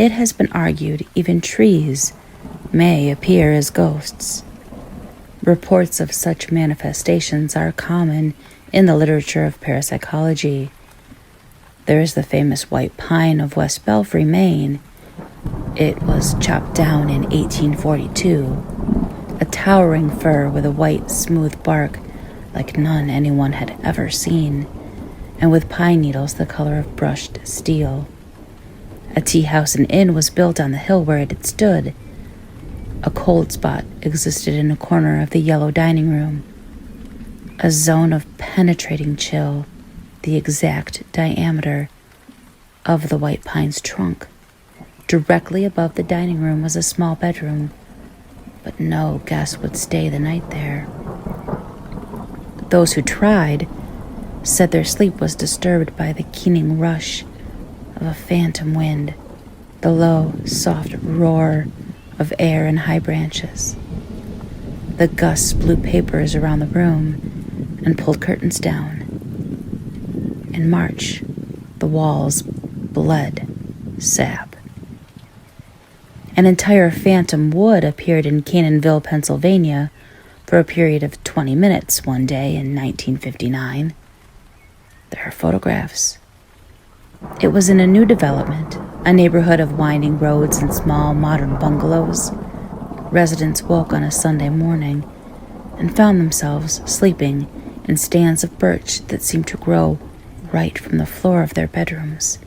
It has been argued even trees may appear as ghosts. Reports of such manifestations are common in the literature of parapsychology. There is the famous white pine of West Belfry, Maine. It was chopped down in 1842, a towering fir with a white, smooth bark like none anyone had ever seen, and with pine needles the color of brushed steel. A tea house and inn was built on the hill where it had stood. A cold spot existed in a corner of the yellow dining room, a zone of penetrating chill, the exact diameter of the white pine's trunk. Directly above the dining room was a small bedroom, but no guest would stay the night there. Those who tried said their sleep was disturbed by the keening rush of a phantom wind, the low, soft roar of air in high branches. The gusts blew papers around the room and pulled curtains down. In March, the walls bled sap. An entire phantom wood appeared in Cannonville, Pennsylvania, for a period of 20 minutes one day in 1959. There are photographs. It was in a new development, a neighborhood of winding roads and small modern bungalows. Residents woke on a Sunday morning and found themselves sleeping in stands of birch that seemed to grow right from the floor of their bedrooms.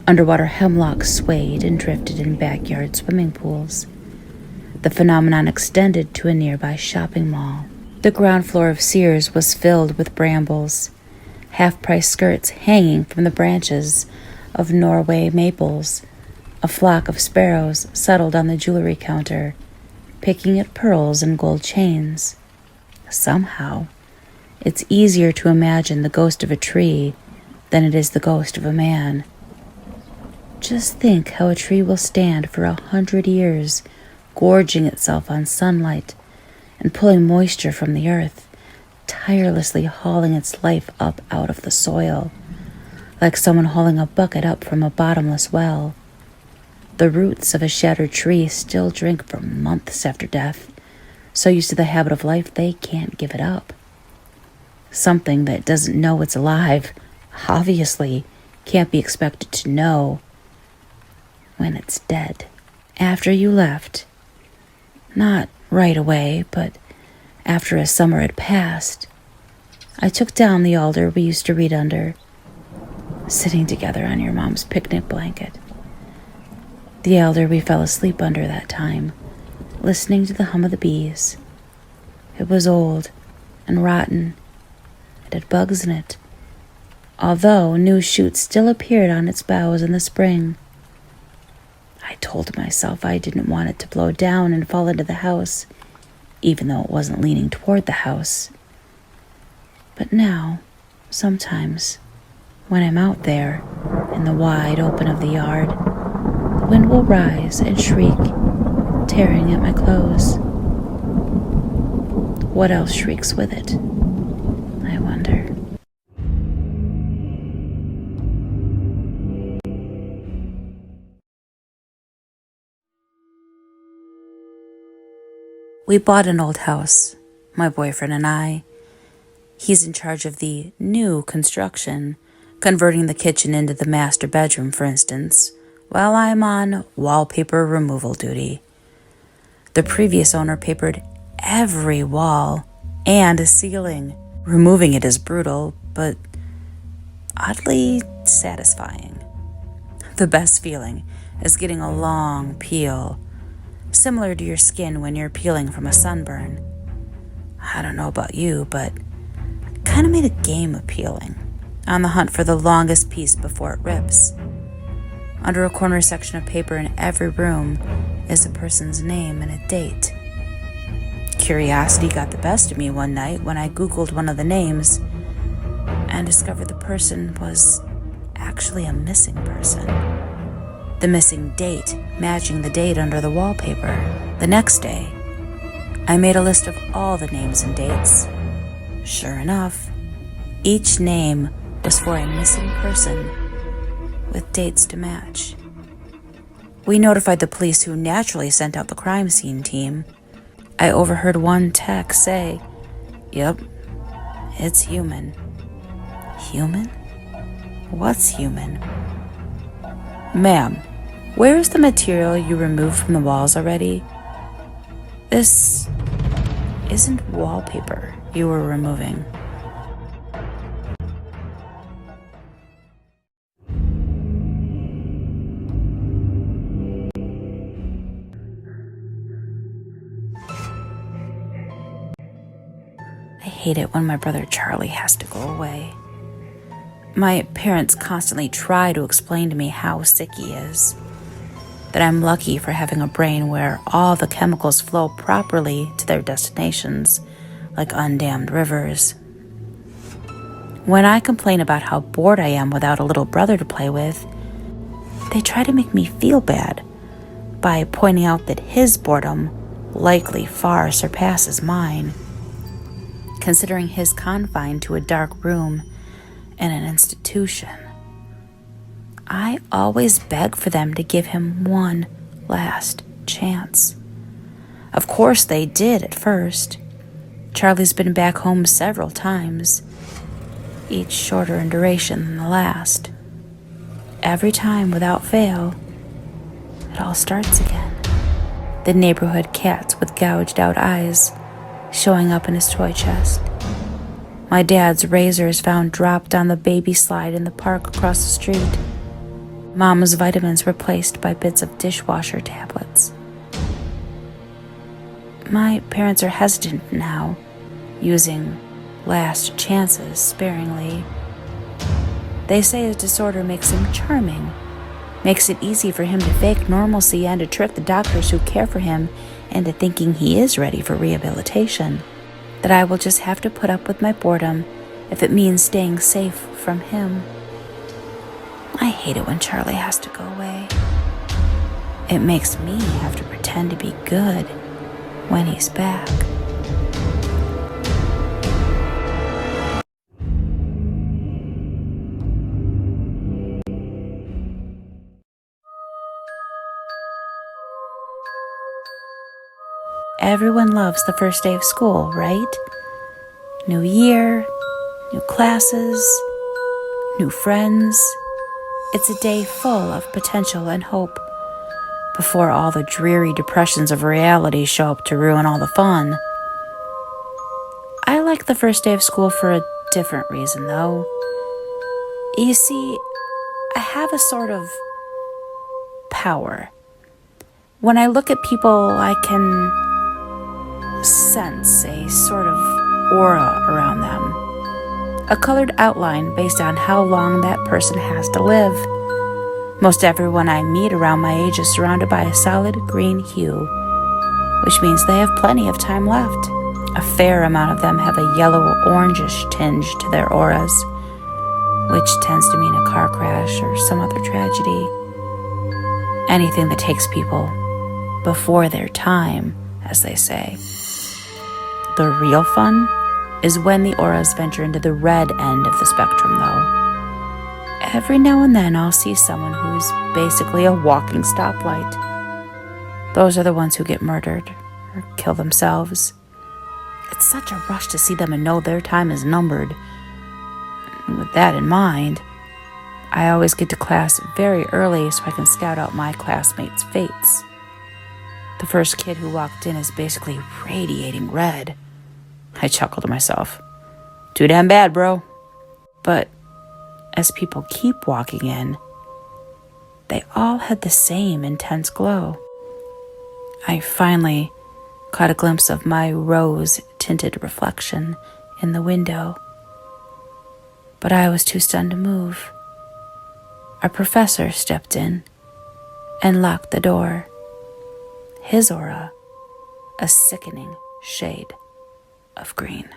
Underwater hemlocks swayed and drifted in backyard swimming pools. The phenomenon extended to a nearby shopping mall. The ground floor of Sears was filled with brambles, half-price skirts hanging from the branches of Norway maples. A flock of sparrows settled on the jewelry counter, picking at pearls and gold chains. Somehow, it's easier to imagine the ghost of a tree than it is the ghost of a man. Just think how a tree will stand for 100 years, gorging itself on sunlight and pulling moisture from the earth, tirelessly hauling its life up out of the soil, like someone hauling a bucket up from a bottomless well. The roots of a shattered tree still drink for months after death, so used to the habit of life they can't give it up. Something that doesn't know it's alive obviously can't be expected to know when it's dead. After you left, not right away, but after a summer had passed, I took down the alder we used to read under, sitting together on your mom's picnic blanket. The alder we fell asleep under that time, listening to the hum of the bees. It was old and rotten. It had bugs in it, although new shoots still appeared on its boughs in the spring. I told myself I didn't want it to blow down and fall into the house, even though it wasn't leaning toward the house. But now, sometimes, when I'm out there in the wide open of the yard, the wind will rise and shriek, tearing at my clothes. What else shrieks with it, I wonder. We bought an old house, my boyfriend and I. He's in charge of the new construction, converting the kitchen into the master bedroom, for instance, while I'm on wallpaper removal duty. The previous owner papered every wall and a ceiling. Removing it is brutal, but oddly satisfying. The best feeling is getting a long peel, similar to your skin when you're peeling from a sunburn. I don't know about you, but I kind of made a game of peeling, on the hunt for the longest piece before it rips. Under a corner section of paper in every room is a person's name and a date. Curiosity got the best of me one night when I Googled one of the names and discovered the person was actually a missing person. The missing date matching the date under the wallpaper. The next day, I made a list of all the names and dates. Sure enough, each name was for a missing person with dates to match. We notified the police, who naturally sent out the crime scene team. I overheard one tech say, "Yep, it's human." Human? What's human? "Ma'am, where's the material you removed from the walls already?" "This isn't wallpaper you were removing." I hate it when my brother Charlie has to go away. My parents constantly try to explain to me how sick he is, that I'm lucky for having a brain where all the chemicals flow properly to their destinations, like undammed rivers. When I complain about how bored I am without a little brother to play with, they try to make me feel bad by pointing out that his boredom likely far surpasses mine, considering he's confined to a dark room in an institution. I always beg for them to give him one last chance. Of course they did at first. Charlie's been back home several times, each shorter in duration than the last. Every time, without fail, it all starts again. The neighborhood cats with gouged out eyes showing up in his toy chest. My dad's razors found dropped on the baby slide in the park across the street. Mom's vitamins replaced by bits of dishwasher tablets. My parents are hesitant now, using last chances sparingly. They say his disorder makes him charming, makes it easy for him to fake normalcy and to trick the doctors who care for him into thinking he is ready for rehabilitation. That I will just have to put up with my boredom if it means staying safe from him. I hate it when Charlie has to go away. It makes me have to pretend to be good when he's back. Everyone loves the first day of school, right? New year, new classes, new friends. It's a day full of potential and hope before all the dreary depressions of reality show up to ruin all the fun. I like the first day of school for a different reason, though. You see, I have a sort of power. When I look at people, I can sense a sort of aura around them. A colored outline based on how long that person has to live. Most everyone I meet around my age is surrounded by a solid green hue, which means they have plenty of time left. A fair amount of them have a yellow-orangish tinge to their auras, which tends to mean a car crash or some other tragedy. Anything that takes people before their time, as they say. The real fun is when the auras venture into the red end of the spectrum, though. Every now and then I'll see someone who's basically a walking stoplight. Those are the ones who get murdered or kill themselves. It's such a rush to see them and know their time is numbered. And with that in mind, I always get to class very early so I can scout out my classmates' fates. The first kid who walked in is basically radiating red. I chuckle to myself. Too damn bad, bro. But as people keep walking in, they all had the same intense glow. I finally caught a glimpse of my rose-tinted reflection in the window, but I was too stunned to move. Our professor stepped in and locked the door. His aura, a sickening shade of green.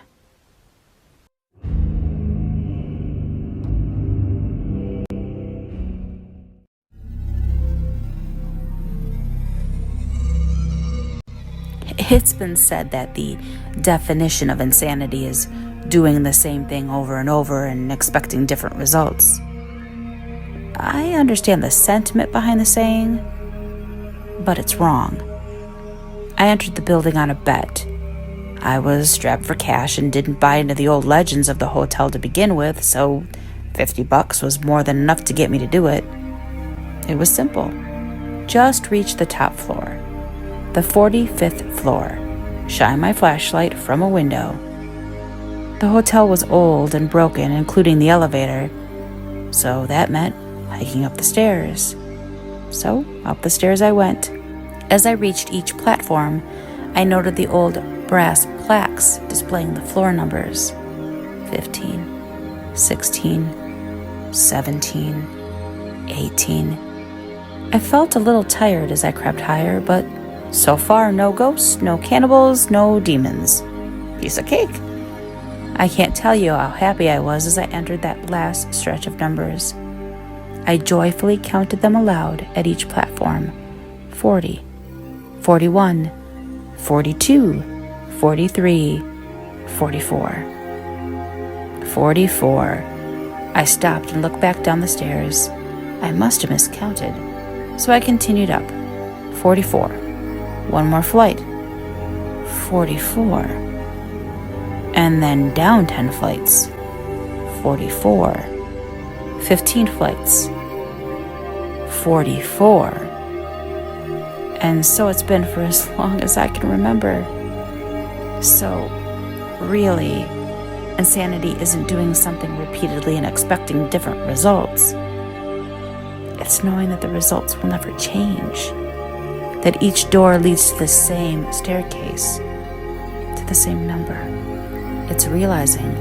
It's been said that the definition of insanity is doing the same thing over and over and expecting different results. I understand the sentiment behind the saying, but it's wrong. I entered the building on a bet. I was strapped for cash and didn't buy into the old legends of the hotel to begin with, so $50 was more than enough to get me to do it. It was simple. Just reach the top floor, the 45th floor, shine my flashlight from a window. The hotel was old and broken, including the elevator, so that meant hiking up the stairs. So up the stairs I went. As I reached each platform, I noted the old brass plaques displaying the floor numbers: 15, 16, 17, 18. I felt a little tired as I crept higher, but so far no ghosts, no cannibals, no demons. Piece of cake. I can't tell you how happy I was as I entered that last stretch of numbers. I joyfully counted them aloud at each platform: 40, 41, 42, 43, 44. 44. I stopped and looked back down the stairs. I must have miscounted, so I continued up. 44. One more flight. 44. And then down 10 flights. 44. 15 flights. 44. And so it's been for as long as I can remember. So, really, insanity isn't doing something repeatedly and expecting different results. It's knowing that the results will never change. That each door leads to the same staircase, to the same number. It's realizing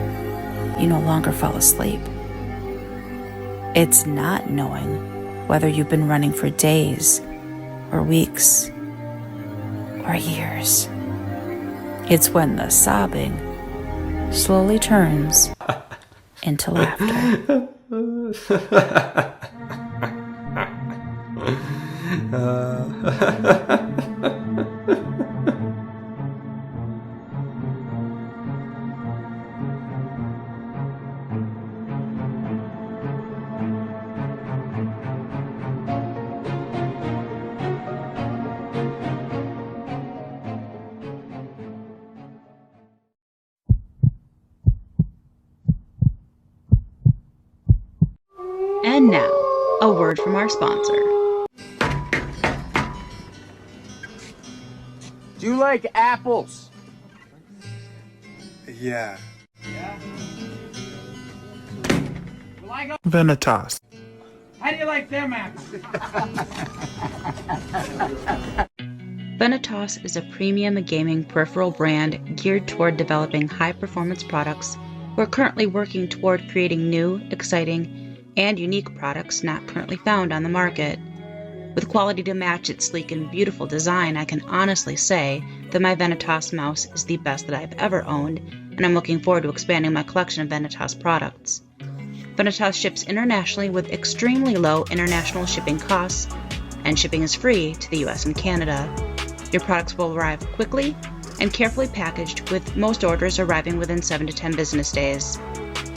you no longer fall asleep. It's not knowing whether you've been running for days or weeks or years. It's when the sobbing slowly turns into laughter. And now, a word from our sponsor. Do you like apples? Yeah. Well, I go. Vanitas. How do you like them apples? Vanitas is a premium gaming peripheral brand geared toward developing high-performance products. We're currently working toward creating new, exciting, and unique products not currently found on the market. With quality to match its sleek and beautiful design, I can honestly say that my Vanitas mouse is the best that I've ever owned, and I'm looking forward to expanding my collection of Vanitas products. Vanitas ships internationally with extremely low international shipping costs, and shipping is free to the US and Canada. Your products will arrive quickly and carefully packaged, with most orders arriving within 7 to 10 business days.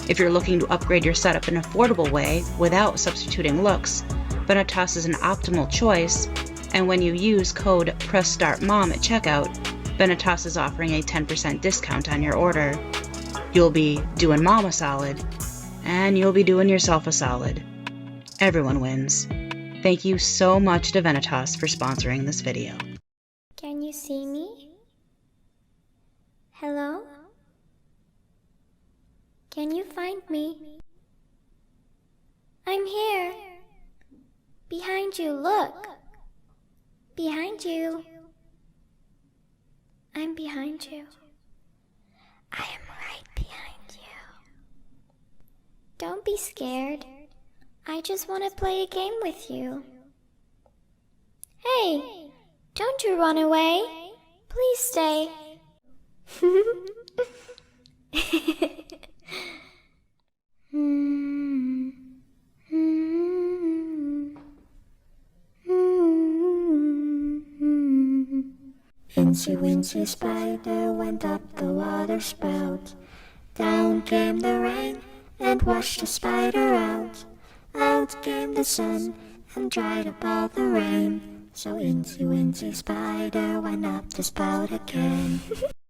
If you're looking to upgrade your setup in an affordable way without substituting looks, Vanitas is an optimal choice, and when you use code pressstartmom at checkout, Vanitas is offering a 10% discount on your order. You'll be doing mom a solid, and you'll be doing yourself a solid. Everyone wins. Thank you so much to Vanitas for sponsoring this video. Can you see me? Hello? Can you find me? I'm here. Behind you, look. Behind you. I'm behind you. I am right behind you. Don't be scared. I just want to play a game with you. Hey, don't you run away. Please stay. Incy Wincy Spider went up the water spout. Down came the rain and washed the spider out. Out came the sun and dried up all the rain. So incy wincy spider went up the spout again.